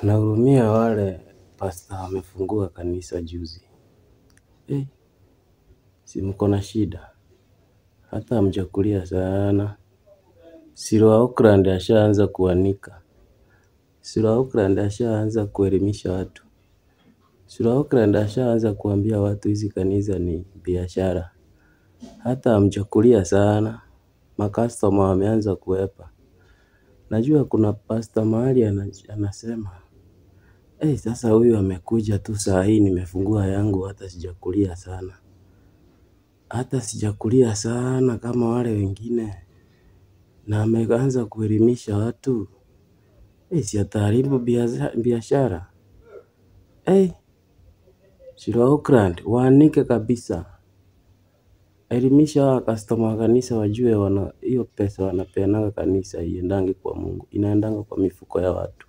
Nahurumia wale pastor wamefungua kanisa juzi. Si mko na shida. Hata hamjakulia sana. Siro wa Auckland ashaanza kuanika. Siro wa Auckland ashaanza kuelimisha watu. Siro wa Auckland ashaanza kuambia watu hizi kanisa ni biashara. Hata hamjakulia sana. Makastoma wameanza kuhepa. Najua kuna pastor mahali anasema. Sasa huyu amekuja tu saa hii nimefungua yangu hata sijakulia sana. Hata sijakulia sana kama wale wengine. Na ameanza kuelimisha watu. Si ataharibu biashara. Siro wa Auckland waanike kabisa. Elimisha hawa customer wa kanisa wajue hiyo pesa wanapeanaga kanisa haiendangi kwa Mungu. Inaendanga kwa mifuko ya watu.